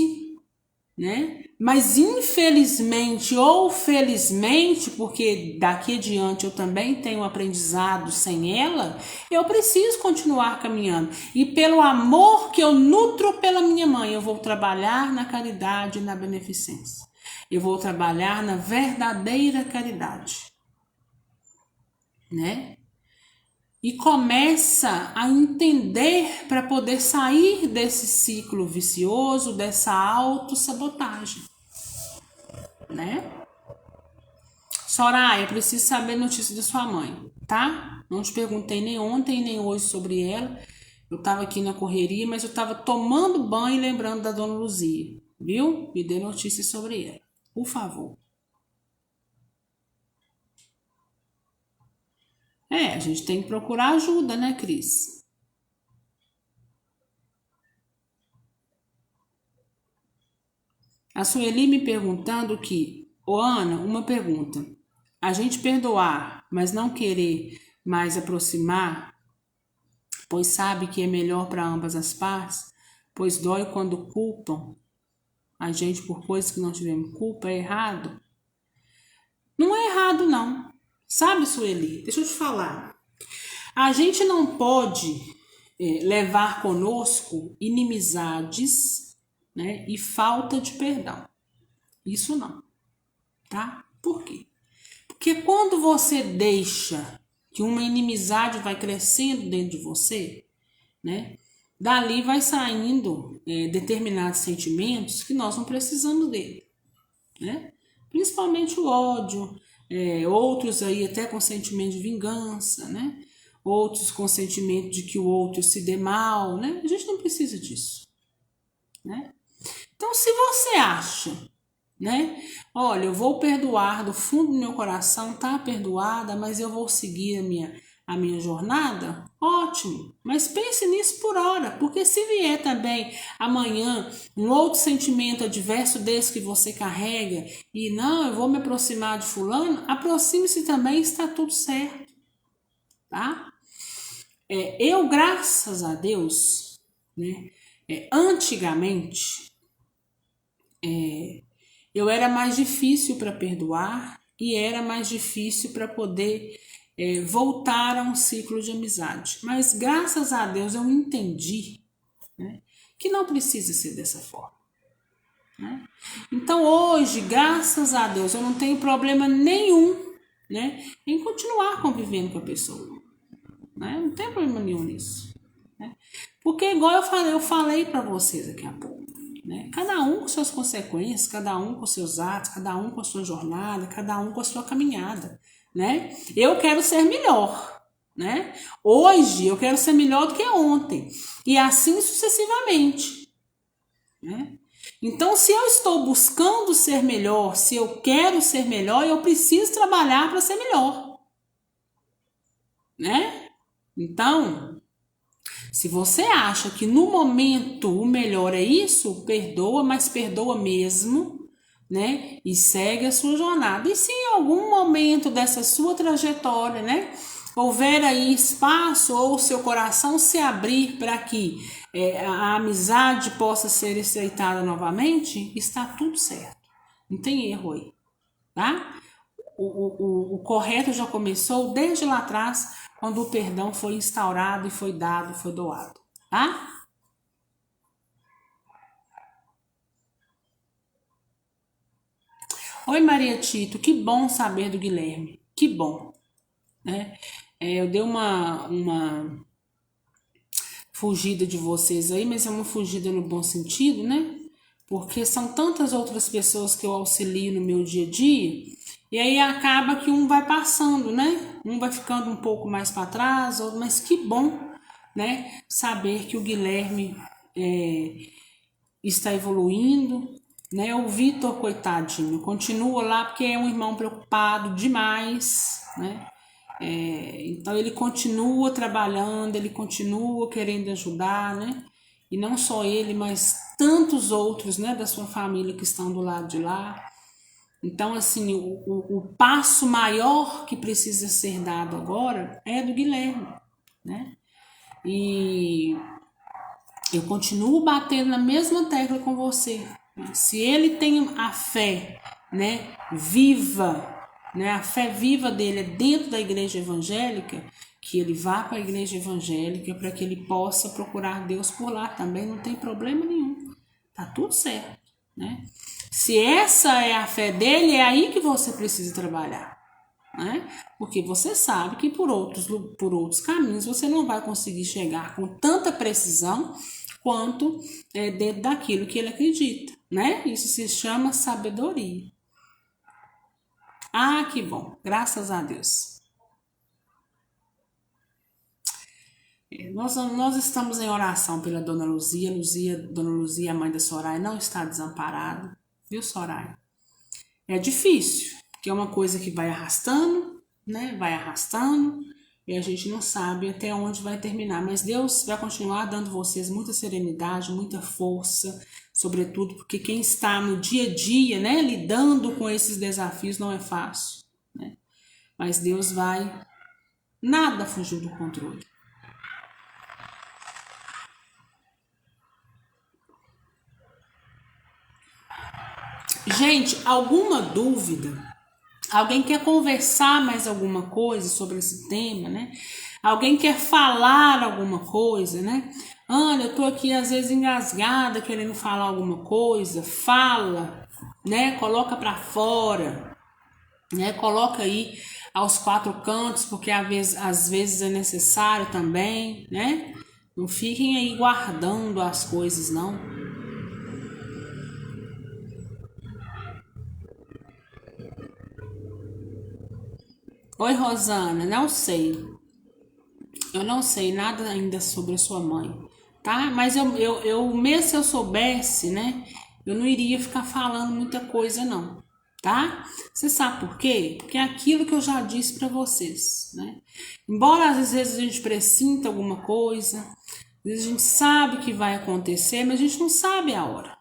né? Mas infelizmente ou felizmente, porque daqui adiante eu também tenho aprendizado sem ela, eu preciso continuar caminhando. E pelo amor que eu nutro pela minha mãe, eu vou trabalhar na caridade e na beneficência. Eu vou trabalhar na verdadeira caridade, né? E começa a entender para poder sair desse ciclo vicioso, dessa autossabotagem, né? Soraya, preciso saber a notícia da sua mãe, tá? Não te perguntei nem ontem nem hoje sobre ela. Eu tava aqui na correria, mas eu tava tomando banho e lembrando da dona Luzia, viu? Me dê notícias sobre ela, por favor. A gente tem que procurar ajuda, né, Cris? A Sueli me perguntando Ana, uma pergunta. A gente perdoar, mas não querer mais aproximar, pois sabe que é melhor para ambas as partes, pois dói quando culpam a gente por coisas que não tivemos culpa, é errado? Não é errado, não. Sabe, Sueli, deixa eu te falar. A gente não pode levar conosco inimizades, né, e falta de perdão. Isso não, tá? Por quê? Porque quando você deixa que uma inimizade vai crescendo dentro de você, né, dali vai saindo determinados sentimentos que nós não precisamos dele, né? Principalmente o ódio, outros aí até com sentimento de vingança, né? Outros com sentimento de que o outro se dê mal, né? A gente não precisa disso, né? Então, se você acha, né? Olha, eu vou perdoar do fundo do meu coração, tá perdoada, mas eu vou seguir a minha jornada, ótimo. Mas pense nisso por hora, porque se vier também amanhã um outro sentimento adverso desse que você carrega e não, eu vou me aproximar de fulano, aproxime-se também, está tudo certo, tá? Eu, graças a Deus, né? Antigamente, eu era mais difícil para perdoar e era mais difícil para poder voltar a um ciclo de amizade. Mas graças a Deus eu entendi, né, que não precisa ser dessa forma, né? Então hoje, graças a Deus, eu não tenho problema nenhum, né, em continuar convivendo com a pessoa, né? Não tem problema nenhum nisso, né? Porque igual eu falei para vocês aqui há pouco, né? Cada um com suas consequências, cada um com seus atos, cada um com a sua jornada, cada um com a sua caminhada, né? Eu quero ser melhor, né? Hoje eu quero ser melhor do que ontem e assim sucessivamente, né? Então, se eu estou buscando ser melhor, se eu quero ser melhor, eu preciso trabalhar para ser melhor, né? Então, se você acha que no momento o melhor é isso, perdoa, mas perdoa mesmo, né? E segue a sua jornada. E se em algum momento dessa sua trajetória, né, houver aí espaço ou o seu coração se abrir para que a amizade possa ser estreitada novamente, está tudo certo. Não tem erro aí, tá? O correto já começou desde lá atrás, quando o perdão foi instaurado e foi dado, foi doado, tá? Oi, Maria Tito, que bom saber do Guilherme, que bom, né? Eu dei uma fugida de vocês aí, mas é uma fugida no bom sentido, né? Porque são tantas outras pessoas que eu auxilio no meu dia a dia, e aí acaba que um vai passando, né? Um vai ficando um pouco mais para trás, mas que bom, né? Saber que o Guilherme está evoluindo, né? O Vitor, coitadinho, continua lá porque é um irmão preocupado demais, né? Então ele continua trabalhando, ele continua querendo ajudar, né? E não só ele, mas tantos outros, né, da sua família que estão do lado de lá. Então, assim, o passo maior que precisa ser dado agora é do Guilherme, né? E eu continuo batendo na mesma tecla com você. Se ele tem a fé, né, viva, né, a fé viva dele é dentro da igreja evangélica, que ele vá para a igreja evangélica para que ele possa procurar Deus por lá também, não tem problema nenhum. Tá tudo certo, né? Se essa é a fé dele, é aí que você precisa trabalhar, né? Porque você sabe que por outros caminhos você não vai conseguir chegar com tanta precisão quanto dentro daquilo que ele acredita, né? Isso se chama sabedoria. Ah, que bom, graças a Deus. Nós estamos em oração pela Dona Luzia. Dona Luzia, a mãe da Soraya, não está desamparada, viu, Soraya? É difícil, porque é uma coisa que vai arrastando, né? Vai arrastando, E a gente não sabe até onde vai terminar, mas Deus vai continuar dando vocês muita serenidade, muita força, sobretudo porque quem está no dia a dia, né, lidando com esses desafios não é fácil, né? Mas Deus vai, nada fugiu do controle. Gente, alguma dúvida? Alguém quer conversar mais alguma coisa sobre esse tema, né? Alguém quer falar alguma coisa, né? Ana, eu tô aqui às vezes engasgada, querendo falar alguma coisa. Fala, né? Coloca para fora, né? Coloca aí aos quatro cantos, porque às vezes é necessário também, né? Não fiquem aí guardando as coisas, não. Oi, Rosana, não sei. Eu não sei nada ainda sobre a sua mãe, tá? Mas mesmo se eu soubesse, né? Eu não iria ficar falando muita coisa, não, tá? Você sabe por quê? Porque é aquilo que eu já disse para vocês, né? Embora às vezes a gente pressinta alguma coisa, às vezes a gente sabe que vai acontecer, mas a gente não sabe a hora.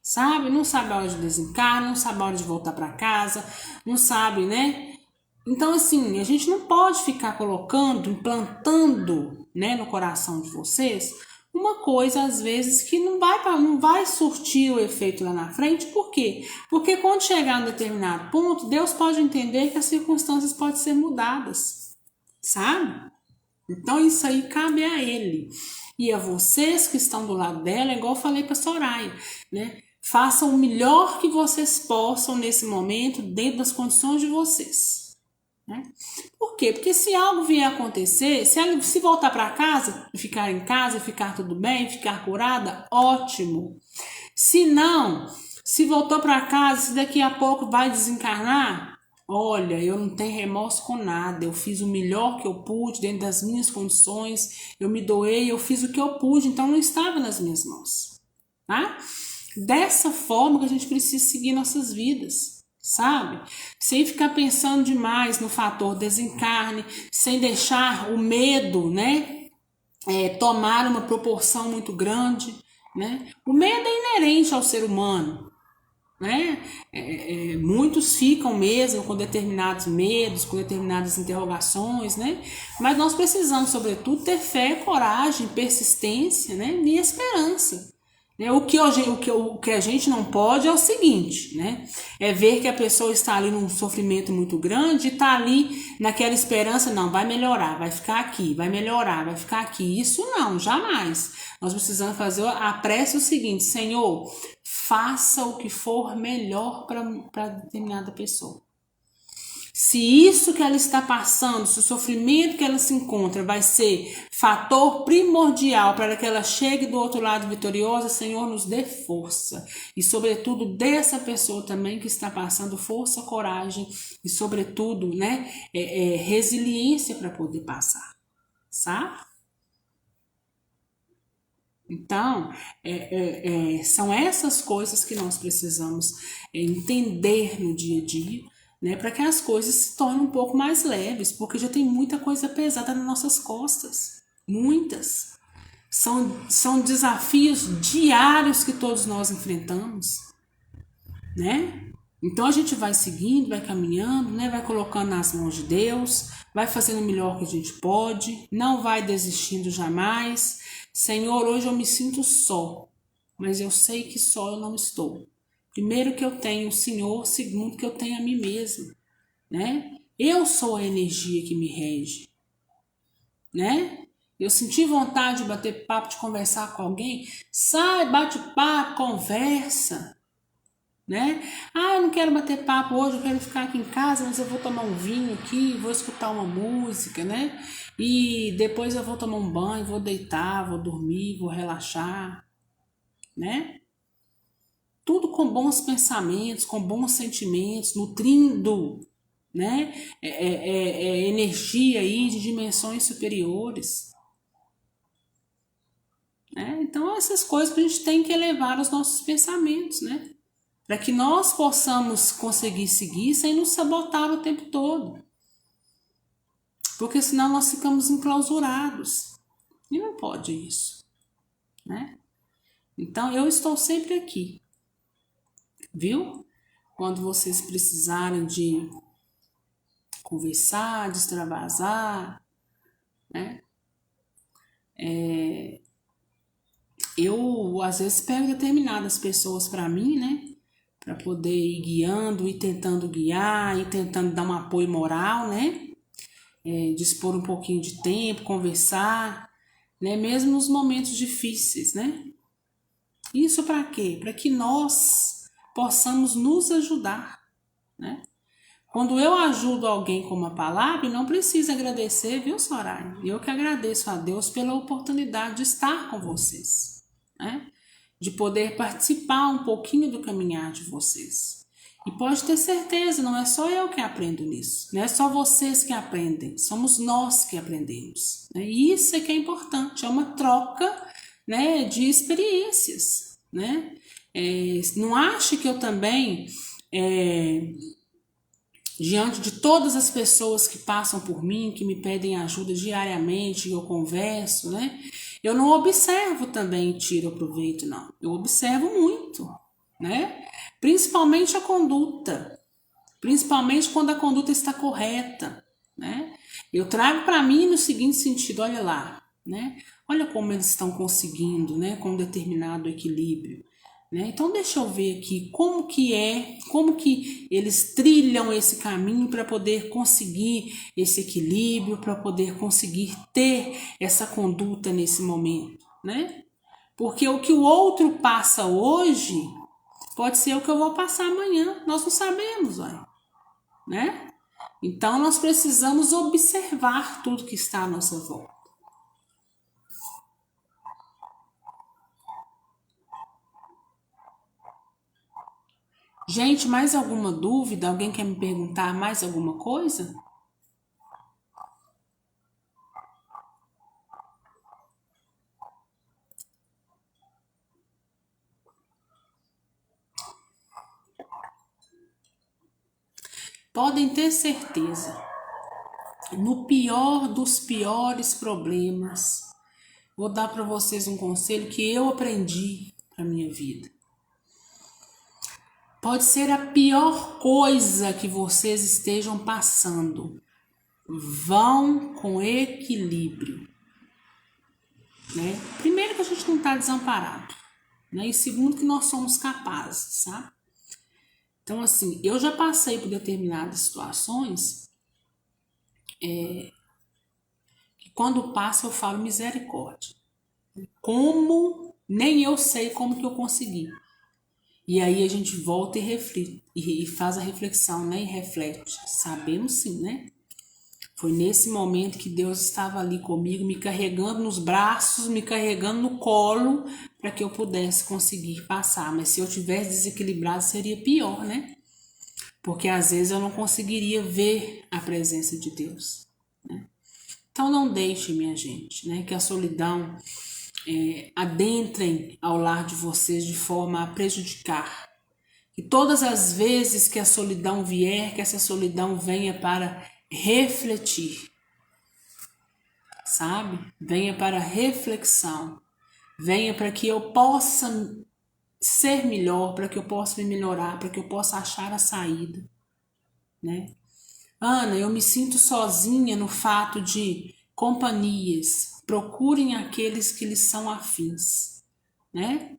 Sabe? Não sabe a hora de desencarnar, não sabe a hora de voltar para casa, não sabe, né? Então, assim, a gente não pode ficar colocando, implantando, né, no coração de vocês uma coisa, às vezes, que não vai surtir o efeito lá na frente. Por quê? Porque quando chegar a um determinado ponto, Deus pode entender que as circunstâncias podem ser mudadas, sabe? Então, isso aí cabe a Ele. E a vocês que estão do lado dela, igual eu falei para Soraya, né? Façam o melhor que vocês possam nesse momento, dentro das condições de vocês. Né? Por quê? Porque se algo vier acontecer, se voltar para casa, ficar em casa, ficar tudo bem, ficar curada, ótimo. Se não, se voltou para casa, se daqui a pouco vai desencarnar, olha, eu não tenho remorso com nada, eu fiz o melhor que eu pude dentro das minhas condições, eu me doei, eu fiz o que eu pude, então não estava nas minhas mãos, tá? Dessa forma que a gente precisa seguir nossas vidas. Sabe? Sem ficar pensando demais no fator desencarne, sem deixar o medo, né, tomar uma proporção muito grande, né? O medo é inerente ao ser humano, né? Muitos ficam mesmo com determinados medos, com determinadas interrogações, né? Mas nós precisamos, sobretudo, ter fé, coragem, persistência, né? E esperança. O que a gente não pode é o seguinte, né? É ver que a pessoa está ali num sofrimento muito grande e está ali naquela esperança, não, vai melhorar, vai ficar aqui, vai melhorar, vai ficar aqui. Isso não, jamais. Nós precisamos fazer a prece o seguinte, Senhor, faça o que for melhor para determinada pessoa. Se isso que ela está passando, se o sofrimento que ela se encontra vai ser fator primordial para que ela chegue do outro lado vitoriosa, Senhor, nos dê força. E, sobretudo, dessa pessoa também que está passando força, coragem e, sobretudo, né, resiliência para poder passar. Sabe? Então, são essas coisas que nós precisamos entender no dia a dia, né, para que as coisas se tornem um pouco mais leves, porque já tem muita coisa pesada nas nossas costas, muitas. São desafios diários que todos nós enfrentamos, né? Então a gente vai seguindo, vai caminhando, né? Vai colocando nas mãos de Deus, vai fazendo o melhor que a gente pode, não vai desistindo jamais. Senhor, hoje eu me sinto só, mas eu sei que só eu não estou. Primeiro que eu tenho o Senhor, segundo que eu tenho a mim mesmo, né? Eu sou a energia que me rege, né? Eu senti vontade de bater papo, de conversar com alguém, sai, bate papo, conversa, né? Ah, eu não quero bater papo hoje, eu quero ficar aqui em casa, mas eu vou tomar um vinho aqui, vou escutar uma música, né? E depois eu vou tomar um banho, vou deitar, vou dormir, vou relaxar, né? Tudo com bons pensamentos, com bons sentimentos, nutrindo, né? Energia aí de dimensões superiores. Né? Então, essas coisas que a gente tem que elevar os nossos pensamentos, né? Para que nós possamos conseguir seguir sem nos sabotar o tempo todo. porque senão nós ficamos enclausurados. E não pode isso, né? Então, eu estou sempre aqui, viu? Quando vocês precisarem de conversar, de extravasar, né? Eu, às vezes, pego determinadas pessoas para mim, né? Para poder ir guiando, e tentando guiar, e tentando dar um apoio moral, né? Dispor um pouquinho de tempo, conversar, né? Mesmo nos momentos difíceis, né? Isso para quê? Para que nós possamos nos ajudar, né? Quando eu ajudo alguém com uma palavra, não precisa agradecer, viu, Soraya? Eu que agradeço a Deus pela oportunidade de estar com vocês, né? De poder participar um pouquinho do caminhar de vocês. E pode ter certeza, não é só eu que aprendo nisso, não é só vocês que aprendem, somos nós que aprendemos, né? E isso é que é importante, é uma troca, né, de experiências, né? Não ache que eu também, diante de todas as pessoas que passam por mim, que me pedem ajuda diariamente, eu converso, né? Eu não observo também e tiro proveito, não. Eu observo muito, né? Principalmente a conduta. Principalmente quando a conduta está correta, né? Eu trago para mim no seguinte sentido, olha lá, né? Olha como eles estão conseguindo, né? Com um determinado equilíbrio. Né? Então deixa eu ver aqui como que eles trilham esse caminho para poder conseguir esse equilíbrio, para poder conseguir ter essa conduta nesse momento, né? Porque o que o outro passa hoje pode ser o que eu vou passar amanhã, nós não sabemos, olha, né? Então nós precisamos observar tudo que está à nossa volta. Gente, mais alguma dúvida? Alguém quer me perguntar mais alguma coisa? Podem ter certeza, no pior dos piores problemas, vou dar para vocês um conselho que eu aprendi para minha vida. Pode ser a pior coisa que vocês estejam passando. Vão com equilíbrio, né? Primeiro que a gente não está desamparado, né? E segundo que nós somos capazes, sabe? Então, assim, eu já passei por determinadas situações que quando passa eu falo misericórdia. Como, nem eu sei como que eu consegui. E aí a gente volta e reflete, e faz a reflexão, né? E reflete. Sabemos sim, né? Foi nesse momento que Deus estava ali comigo, me carregando nos braços, me carregando no colo, para que eu pudesse conseguir passar. Mas se eu tivesse desequilibrado, seria pior, né? Porque às vezes eu não conseguiria ver a presença de Deus, né? Então não deixe, minha gente, né? Que a solidão adentrem ao lar de vocês de forma a prejudicar. E todas as vezes que a solidão vier, que essa solidão venha para refletir, sabe? Venha para reflexão, venha para que eu possa ser melhor, para que eu possa me melhorar, para que eu possa achar a saída, né? Ana, eu me sinto sozinha no fato de companhias, procurem aqueles que lhes são afins, né?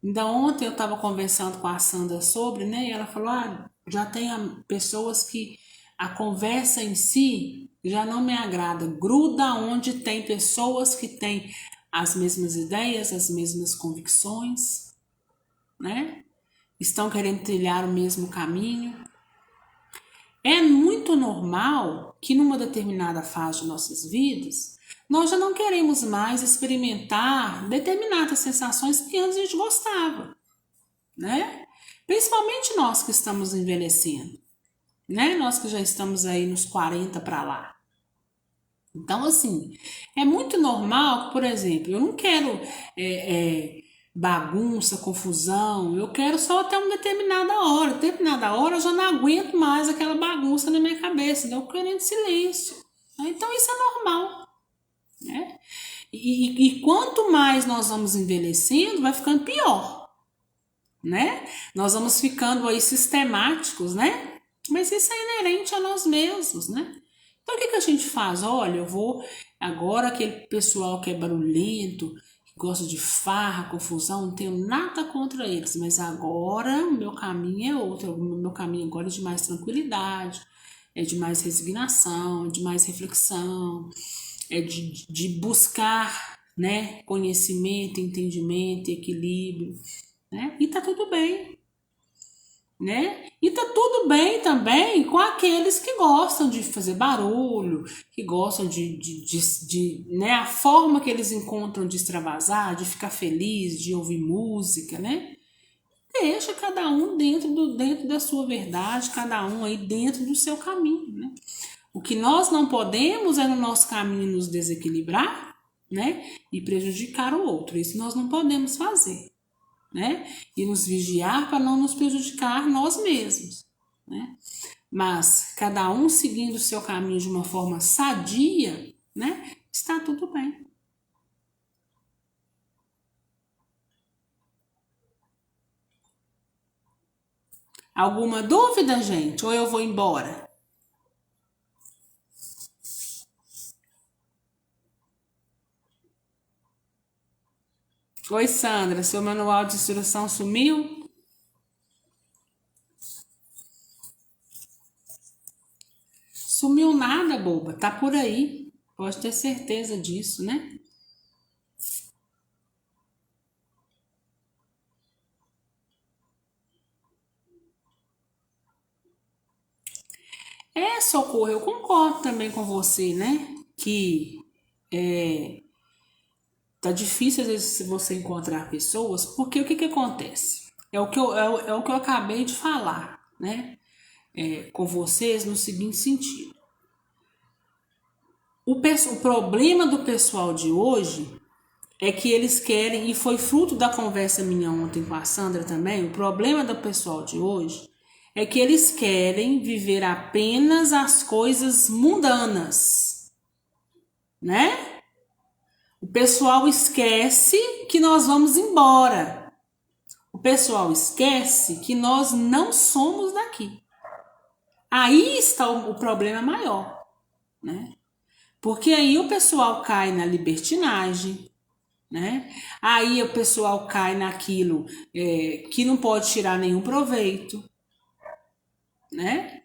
Ainda ontem eu estava conversando com a Sandra sobre, né? E ela falou, já tem pessoas que a conversa em si já não me agrada. Gruda onde tem pessoas que têm as mesmas ideias, as mesmas convicções, né? Estão querendo trilhar o mesmo caminho. É muito normal que numa determinada fase de nossas vidas, nós já não queremos mais experimentar determinadas sensações que antes a gente gostava, né? Principalmente nós que estamos envelhecendo, né? Nós que já estamos aí nos 40 para lá. Então, assim, é muito normal, por exemplo, eu não quero bagunça, confusão, eu quero só até uma determinada hora. Determinada hora eu já não aguento mais aquela bagunça na minha cabeça, então eu quero em silêncio. Então isso é normal, né? E quanto mais nós vamos envelhecendo, vai ficando pior, né? Nós vamos ficando aí sistemáticos, né? Mas isso é inerente a nós mesmos, né? Então o que a gente faz? Olha, eu vou agora aquele pessoal que é barulhento, que gosta de farra, confusão, não tenho nada contra eles, mas agora o meu caminho é outro, o meu caminho agora é de mais tranquilidade, é de mais resignação, de mais reflexão, é de buscar, né, conhecimento, entendimento, equilíbrio, né? E tá tudo bem, né? E tá tudo bem também com aqueles que gostam de fazer barulho, que gostam né, a forma que eles encontram de extravasar, de ficar feliz, de ouvir música, né? Deixa cada um dentro da sua verdade, cada um aí dentro do seu caminho, né? O que nós não podemos é no nosso caminho nos desequilibrar, né? E prejudicar o outro. Isso nós não podemos fazer, né? E nos vigiar para não nos prejudicar nós mesmos, né? Mas cada um seguindo o seu caminho de uma forma sadia, né? Está tudo bem. Alguma dúvida, gente? Ou eu vou embora? Oi, Sandra, seu manual de instrução sumiu? Sumiu nada, boba. Tá por aí. Pode ter certeza disso, né? É, Socorro, eu concordo também com você, né? Que tá difícil às vezes você encontrar pessoas, porque o que acontece? É o que eu acabei de falar, né? Com vocês no seguinte sentido. O problema do pessoal de hoje é que eles querem, e foi fruto da conversa minha ontem com a Sandra também, o problema do pessoal de hoje é que eles querem viver apenas as coisas mundanas, né? O pessoal esquece que nós vamos embora. O pessoal esquece que nós não somos daqui. Aí está o problema maior, né? Porque aí o pessoal cai na libertinagem, né? Aí o pessoal cai naquilo que não pode tirar nenhum proveito, né?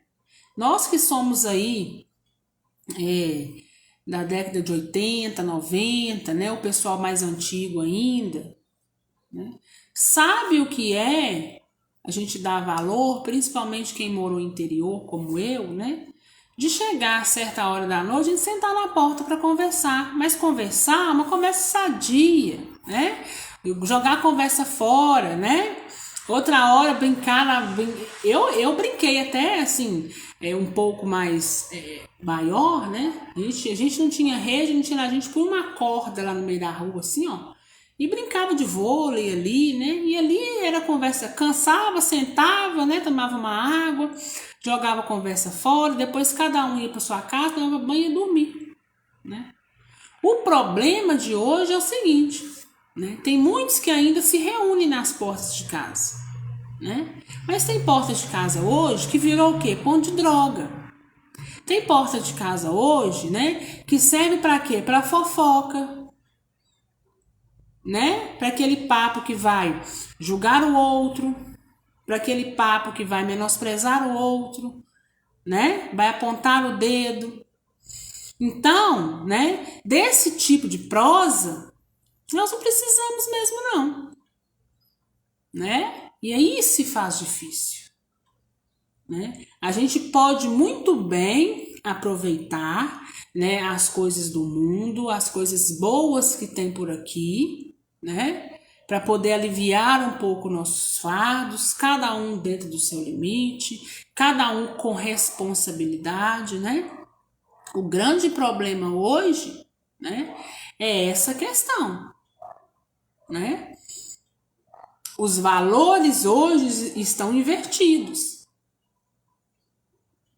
Nós que somos aí da década de 80, 90, né? O pessoal mais antigo ainda, né? Sabe o que é a gente dar valor, principalmente quem morou no interior, como eu, né? De chegar a certa hora da noite e sentar na porta para conversar. Mas conversar é uma conversa sadia, né? Jogar a conversa fora, né? Outra hora brincar. Eu brinquei até assim, um pouco mais maior, né? A gente não tinha rede, não tinha, a gente põe uma corda lá no meio da rua, assim, ó. E brincava de vôlei ali, né? E ali era conversa, cansava, sentava, né? Tomava uma água, jogava a conversa fora, depois cada um ia para sua casa, tomava banho e ia dormir, né? O problema de hoje é o seguinte, né? Tem muitos que ainda se reúnem nas portas de casa, né? Mas tem portas de casa hoje que virou o quê? Ponto de droga. Tem porta de casa hoje, né? Que serve para quê? Para fofoca, né? Para aquele papo que vai julgar o outro, para aquele papo que vai menosprezar o outro, né? Vai apontar o dedo. Então, né? Desse tipo de prosa, nós não precisamos mesmo não, né? E aí se faz difícil, né? A gente pode muito bem aproveitar, né, as coisas do mundo, as coisas boas que tem por aqui, né? Para poder aliviar um pouco nossos fardos, cada um dentro do seu limite, cada um com responsabilidade, né? O grande problema hoje, né, é essa questão, né? Os valores hoje estão invertidos,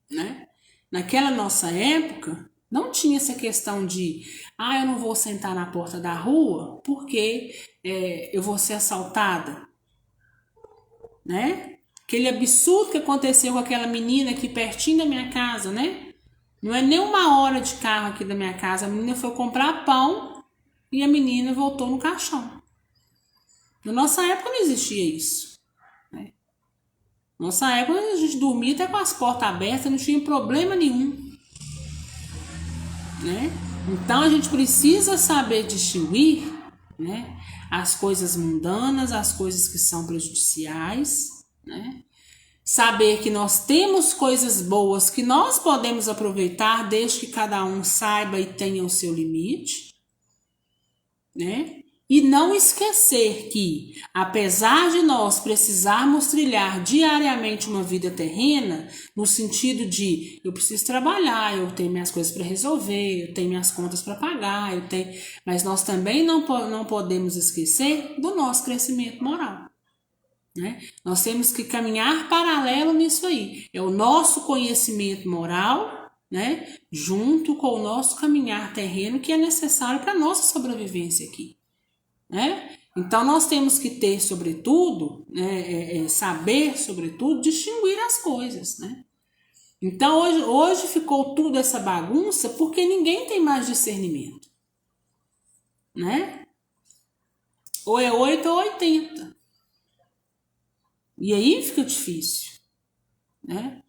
né? Naquela nossa época, Não tinha essa questão de, eu não vou sentar na porta da rua porque eu vou ser assaltada, né? Aquele absurdo que aconteceu com aquela menina aqui pertinho da minha casa, né? Não é nem uma hora de carro aqui da minha casa. A menina foi comprar pão e a menina voltou no caixão. Na nossa época não existia isso, né? Na nossa época a gente dormia até com as portas abertas, não tinha problema nenhum, né? Então a gente precisa saber distinguir, né, as coisas mundanas, as coisas que são prejudiciais, né? Saber que nós temos coisas boas que nós podemos aproveitar desde que cada um saiba e tenha o seu limite, né? E não esquecer que, apesar de nós precisarmos trilhar diariamente uma vida terrena, no sentido de eu preciso trabalhar, eu tenho minhas coisas para resolver, eu tenho minhas contas para pagar, mas nós também não podemos esquecer do nosso crescimento moral, né? Nós temos que caminhar paralelo nisso aí. É o nosso conhecimento moral, né, junto com o nosso caminhar terreno que é necessário para a nossa sobrevivência aqui, né? Então nós temos que ter, sobretudo, né, saber, sobretudo, distinguir as coisas, né? Então hoje ficou tudo essa bagunça porque ninguém tem mais discernimento, né? Ou é 8 ou 80. E aí fica difícil, né?